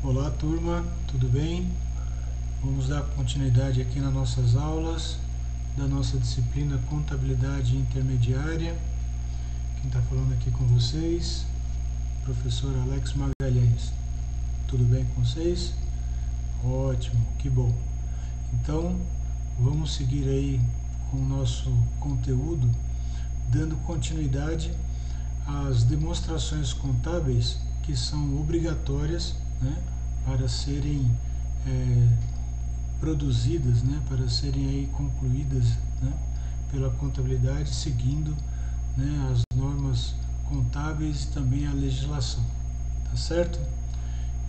Olá turma, tudo bem? Vamos dar continuidade aqui nas nossas aulas da nossa disciplina Contabilidade Intermediária. Quem está falando aqui com vocês, professor Alex Magalhães. Tudo bem com vocês? Ótimo, que bom. Então, vamos seguir aí com o nosso conteúdo, dando continuidade às demonstrações contábeis que são obrigatórias, né, para serem produzidas, né, para serem aí concluídas, né, pela contabilidade, seguindo, né, as normas contábeis e também a legislação, tá certo?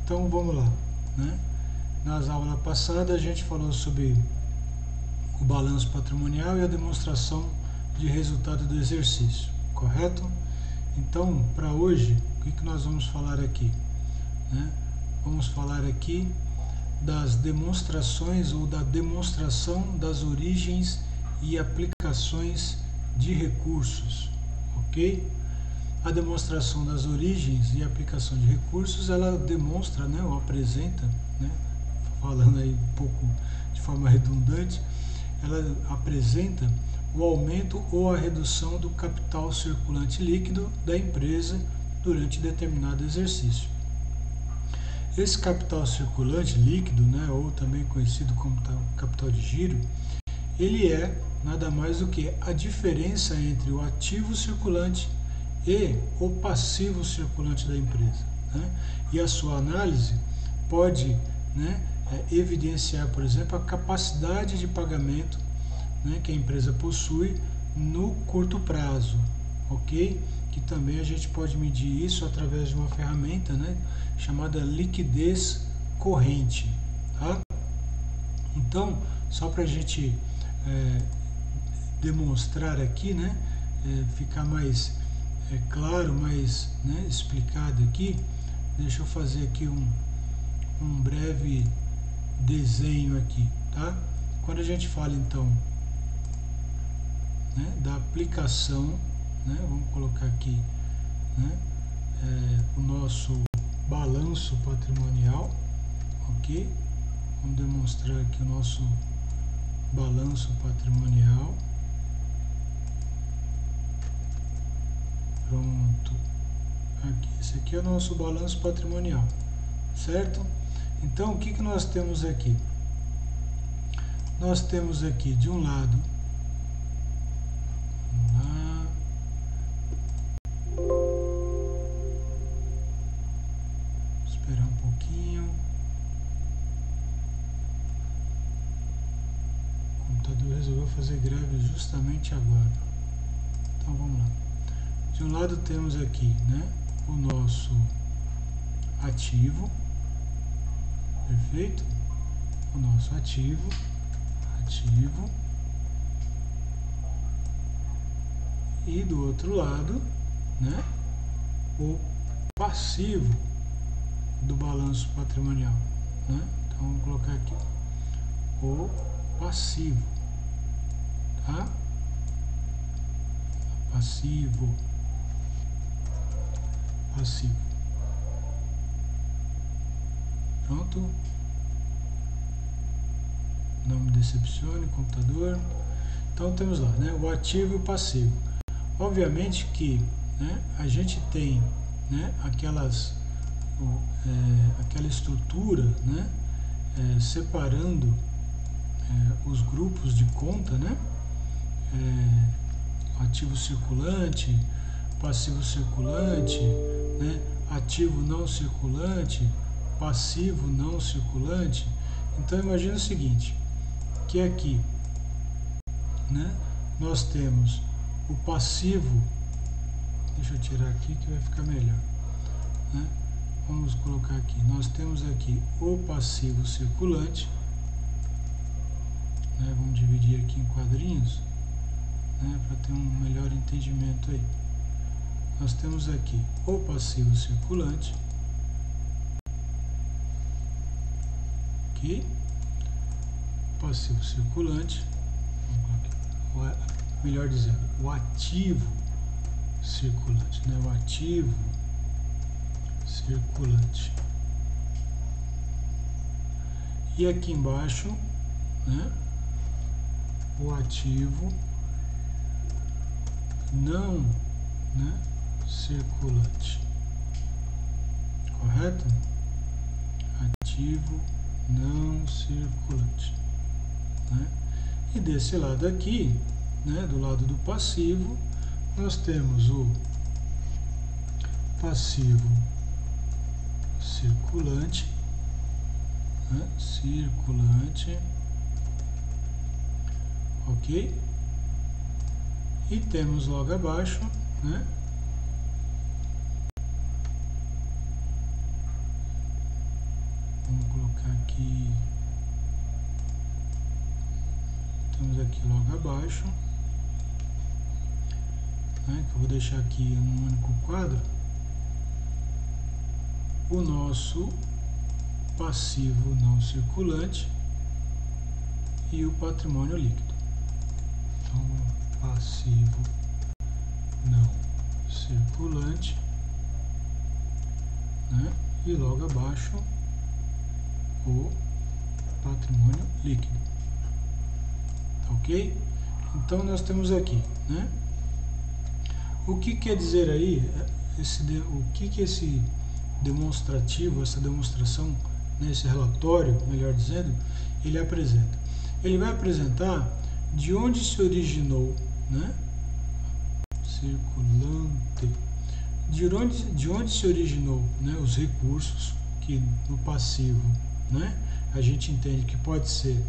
Então vamos lá, né? Nas aulas passadas a gente falou sobre o balanço patrimonial e a demonstração de resultado do exercício, correto? Então, para hoje, o que nós vamos falar aqui, né? Vamos falar aqui das demonstrações ou da demonstração das origens e aplicações de recursos, ok? A demonstração das origens e aplicação de recursos, ela demonstra, né, ou apresenta, né, falando aí um pouco de forma redundante, ela apresenta o aumento ou a redução do capital circulante líquido da empresa durante determinado exercício. Esse capital circulante líquido, né, ou também conhecido como capital de giro, ele é nada mais do que a diferença entre o ativo circulante e o passivo circulante da empresa, né? E a sua análise pode, né, evidenciar, por exemplo, a capacidade de pagamento, né, que a empresa possui no curto prazo, ok? Que também a gente pode medir isso através de uma ferramenta, né, chamada liquidez corrente, tá? Então, só para a gente demonstrar aqui, né, ficar mais claro, mais, né, explicado aqui, deixa eu fazer aqui um breve desenho aqui, tá? Quando a gente fala então, né, da aplicação, né, vamos colocar aqui, né, o nosso balanço patrimonial, ok? Vamos demonstrar aqui o nosso balanço patrimonial. Pronto. Aqui, esse aqui é o nosso balanço patrimonial, certo? Então, o que nós temos aqui? Nós temos aqui, de um lado, vamos lá, esperar um pouquinho, o computador resolveu fazer greve justamente agora. Então, vamos lá. De um lado temos aqui, né, o nosso ativo, perfeito? O nosso ativo, e do outro lado, né, o passivo do balanço patrimonial, né? Então vamos colocar aqui o passivo, tá? Passivo. Pronto. Não me decepcione, computador. Então temos lá, né, o ativo e o passivo. Obviamente que, né, a gente tem, né, aquela estrutura, né, separando os grupos de conta, né, ativo circulante, passivo circulante, né, ativo não circulante, passivo não circulante. Então imagina o seguinte, que aqui, né, nós temos o passivo, deixa eu tirar aqui que vai ficar melhor, né? Vamos colocar aqui, nós temos aqui o passivo circulante, né? Vamos dividir aqui em quadrinhos, né, para ter um melhor entendimento aí. Nós temos aqui o passivo circulante, aqui, passivo circulante, melhor dizendo, o ativo circulante, né? O ativo circulante. E aqui embaixo, né, o ativo não, né, circulante. Correto? Ativo não circulante, né? E desse lado aqui, né, do lado do passivo, nós temos o passivo circulante, né, circulante, ok? E temos logo abaixo, né, vamos colocar aqui, temos aqui logo abaixo, né, que eu vou deixar aqui num único quadro, o nosso passivo não circulante e o patrimônio líquido. Então, passivo não circulante, né, e logo abaixo o patrimônio líquido. Ok? Então nós temos aqui, né? O que quer dizer aí, o que esse demonstrativo, essa demonstração, nesse relatório, melhor dizendo, ele apresenta? Ele vai apresentar de onde se originou, né? Circulante. De onde se originou, né, os recursos que no passivo, né, a gente entende que pode ser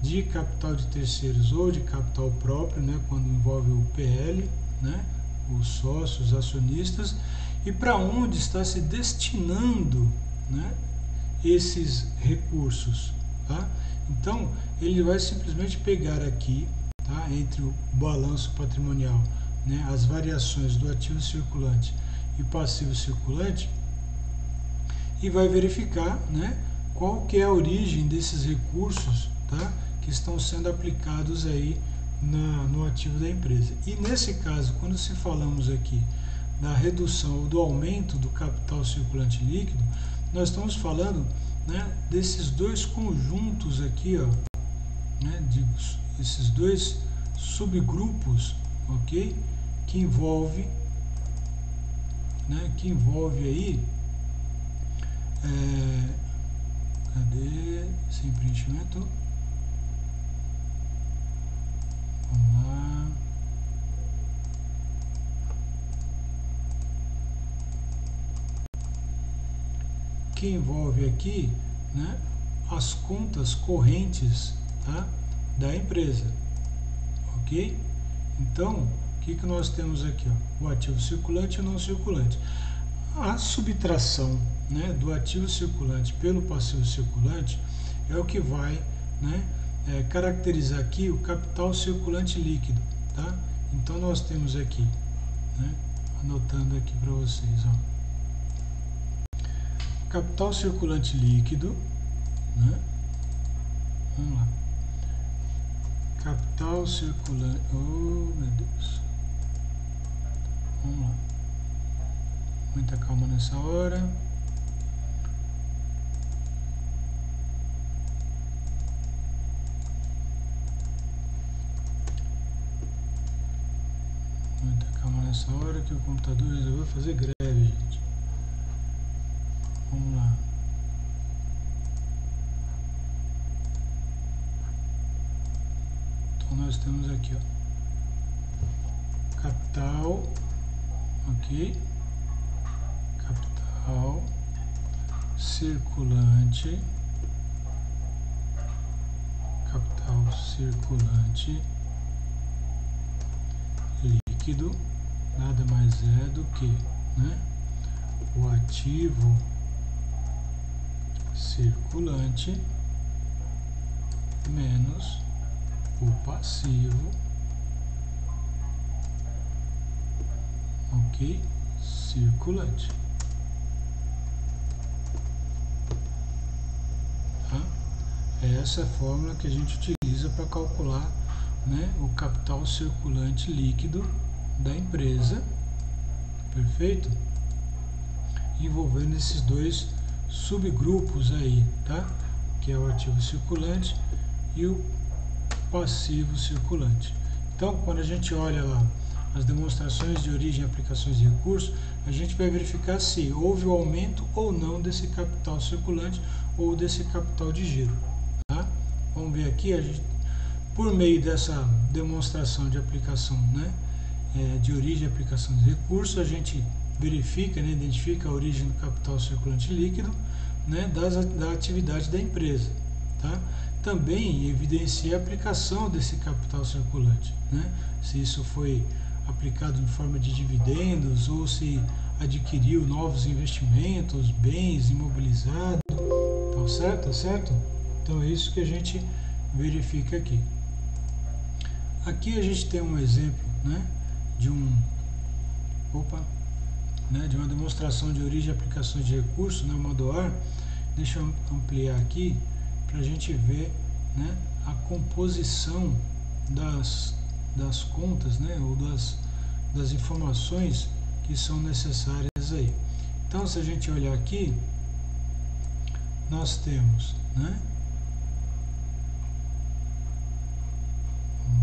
de capital de terceiros ou de capital próprio, né, quando envolve o PL, né, os sócios, os acionistas, e para onde está se destinando, né, esses recursos, tá? Então, ele vai simplesmente pegar aqui, tá, entre o balanço patrimonial, né, as variações do ativo circulante e passivo circulante, e vai verificar, né, qual que é a origem desses recursos, tá, que estão sendo aplicados aí no ativo da empresa. E nesse caso, quando se falamos aqui da redução ou do aumento do capital circulante líquido, nós estamos falando, né, desses dois conjuntos aqui, ó, né, esses dois subgrupos, ok, que envolve aí, cadê sem preenchimento? Vamos lá. Que envolve aqui, né, as contas correntes, tá, da empresa, ok? Então, o que nós temos aqui? Ó, o ativo circulante e o não circulante. A subtração, né, do ativo circulante pelo passivo circulante é o que vai, né, caracterizar aqui o capital circulante líquido, tá? Então nós temos aqui, né, anotando aqui para vocês, ó, capital circulante líquido, né? Vamos lá. Capital circulante. Oh, meu Deus. Vamos lá. Muita calma nessa hora. Muita calma nessa hora que o computador resolveu fazer greve, gente. Vamos lá. Então nós temos aqui, ó, capital, ok, capital circulante, capital circulante líquido, nada mais é do que, né, o ativo circulante menos o passivo, ok, circulante, tá? Essa é a fórmula que a gente utiliza para calcular, né, o capital circulante líquido da empresa, perfeito? Envolvendo esses dois subgrupos aí, tá? que é o ativo circulante, e o passivo circulante. Então, quando a gente olha lá as demonstrações de origem, aplicações de recursos, a gente vai verificar se houve o aumento ou não desse capital circulante ou desse capital de giro. Tá? Vamos ver aqui, por meio dessa demonstração de aplicação, né, de origem e aplicação de recursos, a gente verifica, né, identifica a origem do capital circulante líquido, né, da atividade da empresa. Tá? Também evidencia a aplicação desse capital circulante, né, se isso foi aplicado em forma de dividendos ou se adquiriu novos investimentos, bens imobilizados, tá certo? Então é isso que a gente verifica aqui. Aqui a gente tem um exemplo, né, de uma demonstração de origem e aplicações de recursos, né, modular. Deixa eu ampliar aqui para a gente ver, né, a composição das contas, né, ou das informações que são necessárias aí. Então, se a gente olhar aqui, nós temos, né,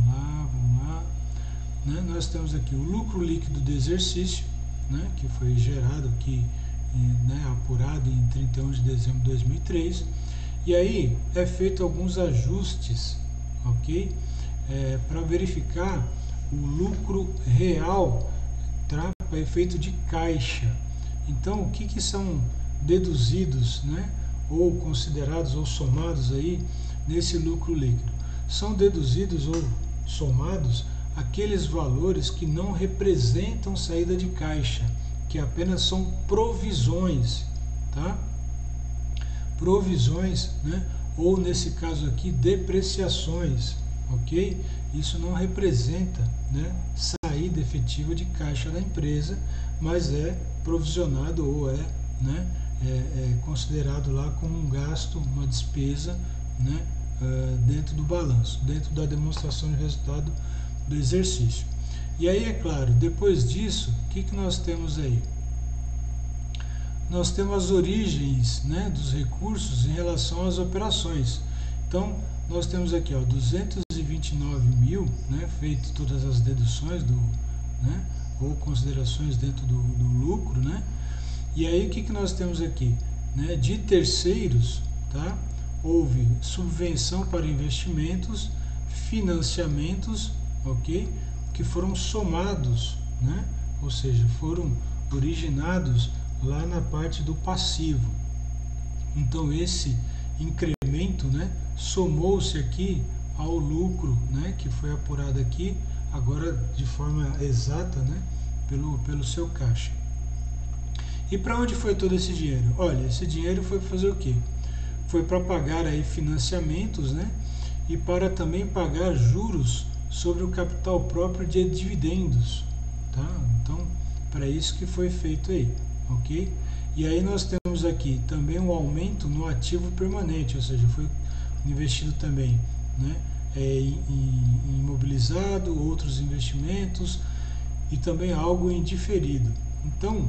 vamos lá, né, nós temos aqui o lucro líquido do exercício, né, que foi gerado aqui, né, apurado em 31 de dezembro de 2003, e aí é feito alguns ajustes, ok? Para verificar o lucro real, tá? Para efeito de caixa. Então, o que são deduzidos, né, ou considerados ou somados aí nesse lucro líquido? São deduzidos ou somados aqueles valores que não representam saída de caixa, que apenas são provisões, tá? Provisões, né? Ou nesse caso aqui, depreciações, ok? Isso não representa, né, saída efetiva de caixa da empresa, mas é provisionado ou né, considerado lá como um gasto, uma despesa, né, dentro do balanço, dentro da demonstração de resultado do exercício. E aí, é claro, depois disso, o que nós temos aí? Nós temos as origens, né, dos recursos em relação às operações. Então, nós temos aqui, ó, 229 mil, né, feito todas as deduções né, ou considerações dentro do lucro, né? E aí, o que nós temos aqui? Né, de terceiros, tá? Houve subvenção para investimentos, financiamentos, ok? Que foram somados, né? Ou seja, foram originados lá na parte do passivo. Então esse incremento, né, somou-se aqui ao lucro, né, que foi apurado aqui agora de forma exata, né, pelo seu caixa. E para onde foi todo esse dinheiro? Olha, esse dinheiro foi fazer o quê? Foi para pagar aí financiamentos, né, e para também pagar juros sobre o capital próprio de dividendos, tá? Então, para isso que foi feito aí, ok? E aí nós temos aqui também um aumento no ativo permanente, ou seja, foi investido também, né, em imobilizado, outros investimentos e também algo em diferido. Então,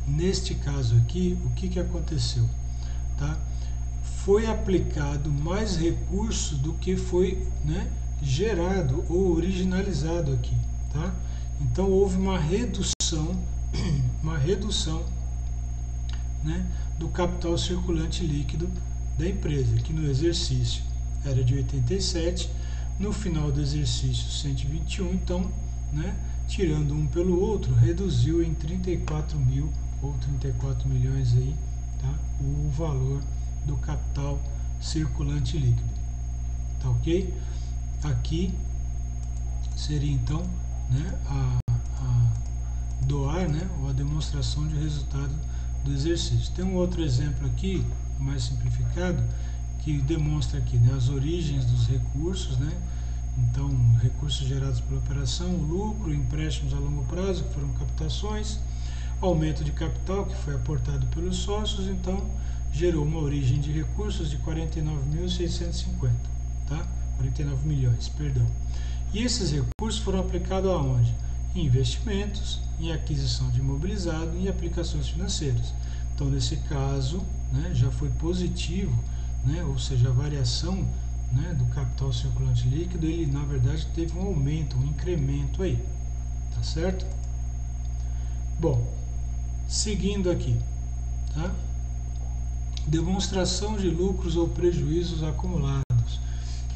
neste caso aqui, o que aconteceu? Tá? Foi aplicado mais recurso do que foi, né, gerado ou originalizado aqui, tá? Então houve uma redução, né, do capital circulante líquido da empresa, que no exercício era de 87, no final do exercício 121, então, né, tirando um pelo outro, reduziu em 34 mil ou 34 milhões aí, tá, o valor do capital circulante líquido, tá, ok? Aqui seria então, né, a doar, né, ou a demonstração de resultado do exercício. Tem um outro exemplo aqui, mais simplificado, que demonstra aqui, né, as origens dos recursos, né? Então, recursos gerados pela operação, lucro, empréstimos a longo prazo, que foram captações, aumento de capital, que foi aportado pelos sócios, então gerou uma origem de recursos de 49.650, tá? 49 milhões, perdão. E esses recursos foram aplicados aonde? Em investimentos, em aquisição de imobilizado e em aplicações financeiras. Então, nesse caso, né, já foi positivo né, ou seja, a variação, né, do capital circulante líquido, ele na verdade teve um aumento, um incremento aí, tá certo? Bom, seguindo aqui, tá? Demonstração de lucros ou prejuízos acumulados,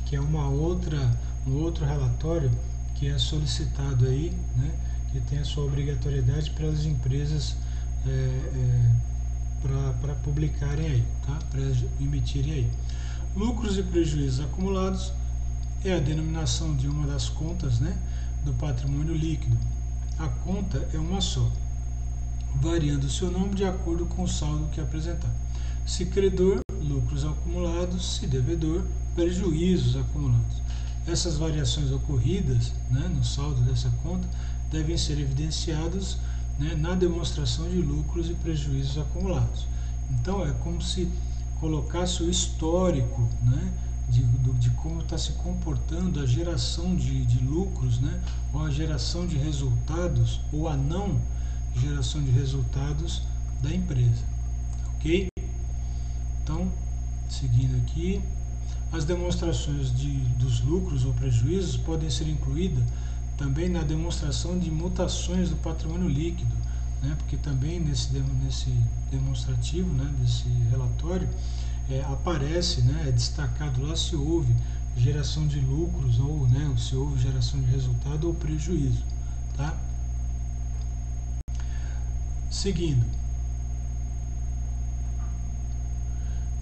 que é um outro relatório que é solicitado aí, né, que tem a sua obrigatoriedade para as empresas para publicarem aí, tá? Para emitirem aí. Lucros e prejuízos acumulados é a denominação de uma das contas, né, do patrimônio líquido. A conta é uma só, variando o seu nome de acordo com o saldo que apresentar. Se credor, lucros acumulados; se devedor, prejuízos acumulados. Essas variações ocorridas, né, no saldo dessa conta devem ser evidenciadas, né, na demonstração de lucros e prejuízos acumulados. Então é como se colocasse o histórico, né, de como está se comportando a geração de lucros, né, ou a geração de resultados, ou a não geração de resultados da empresa. Ok? Então, seguindo aqui, as demonstrações dos lucros ou prejuízos podem ser incluídas também na demonstração de mutações do patrimônio líquido, né, porque também nesse demonstrativo, né, desse relatório, aparece, né, é destacado lá se houve geração de lucros ou, né, se houve geração de resultado ou prejuízo, tá? Seguindo,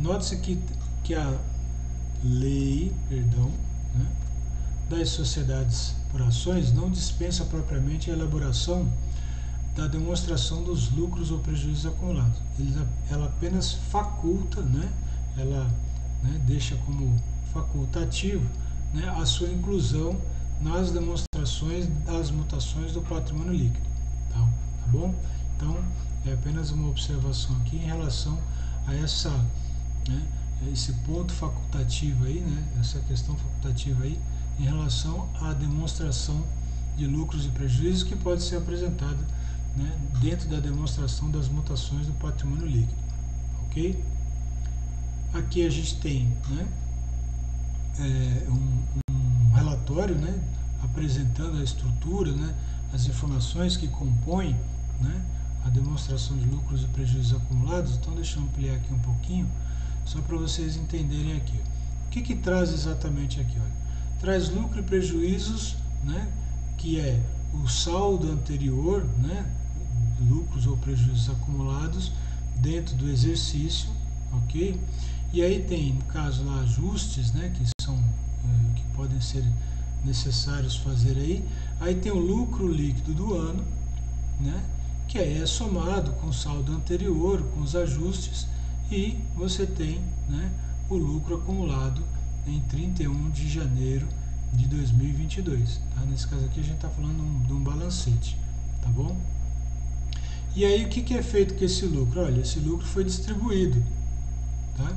note-se que a lei, né, das sociedades por ações não dispensa propriamente a elaboração da demonstração dos lucros ou prejuízos acumulados. Ela apenas faculta, né, ela, né, deixa como facultativo, né, a sua inclusão nas demonstrações das mutações do patrimônio líquido. Tá bom? Então, é apenas uma observação aqui em relação a esse ponto facultativo aí, né, essa questão facultativa aí, em relação à demonstração de lucros e prejuízos que pode ser apresentada, né, dentro da demonstração das mutações do patrimônio líquido. Ok? Aqui a gente tem, né, um relatório, né, apresentando a estrutura, né, as informações que compõem, né, a demonstração de lucros e prejuízos acumulados. Então deixa eu ampliar aqui um pouquinho, só para vocês entenderem aqui. O que traz exatamente aqui? Olha, traz lucro e prejuízos, né, que é o saldo anterior, né, lucros ou prejuízos acumulados dentro do exercício, ok? E aí tem, no caso lá, ajustes, né, que podem ser necessários fazer aí. Aí tem o lucro líquido do ano, né, que aí é somado com o saldo anterior, com os ajustes, e você tem, né, o lucro acumulado em 31 de janeiro de 2022. Tá? Nesse caso aqui a gente está falando de um balancete, tá bom? E aí o que é feito com esse lucro? Olha, esse lucro foi distribuído, tá?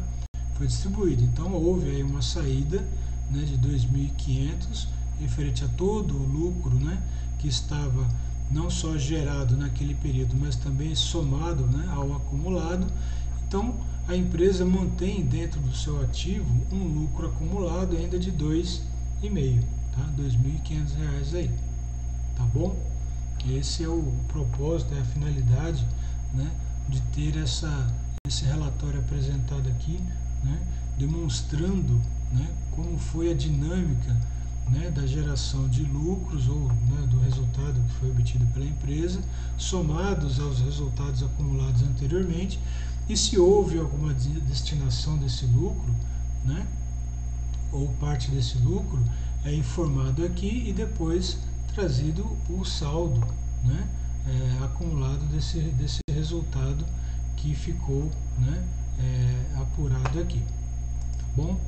Foi distribuído. Então houve aí uma saída, né, de 2.500 referente a todo o lucro, né, que estava não só gerado naquele período, mas também somado, né, ao acumulado. Então a empresa mantém dentro do seu ativo um lucro acumulado ainda de R$ 2,5, tá? R$ 2.500 aí, tá bom? Esse é o propósito, é a finalidade, né, de ter esse relatório apresentado aqui, né, demonstrando, né, como foi a dinâmica, né, da geração de lucros ou, né, do resultado que foi obtido pela empresa, somados aos resultados acumulados anteriormente, e se houve alguma destinação desse lucro, né, ou parte desse lucro, é informado aqui e depois trazido o saldo, né, acumulado desse resultado que ficou, né, apurado aqui, tá bom?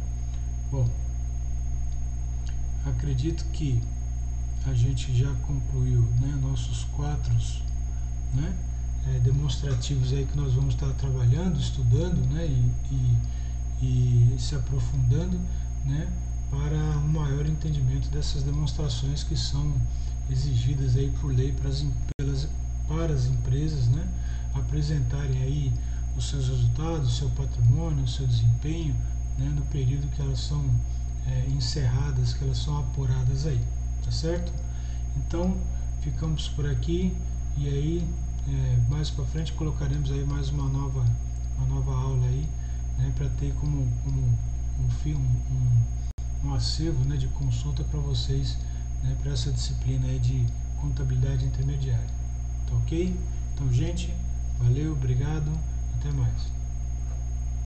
Bom, acredito que a gente já concluiu, né, nossos 4, né, demonstrativos aí que nós vamos estar trabalhando, estudando, né, e se aprofundando, né, para um maior entendimento dessas demonstrações que são exigidas aí por lei para as empresas, né, apresentarem aí os seus resultados, o seu patrimônio, o seu desempenho, né, no período que elas são encerradas, que elas são apuradas aí, tá certo? Então, ficamos por aqui e aí mais para frente colocaremos aí mais uma nova aula aí, né, para ter como um acervo, né, de consulta para vocês, né, para essa disciplina aí de contabilidade intermediária, tá ok? Então, gente, valeu, obrigado, até mais.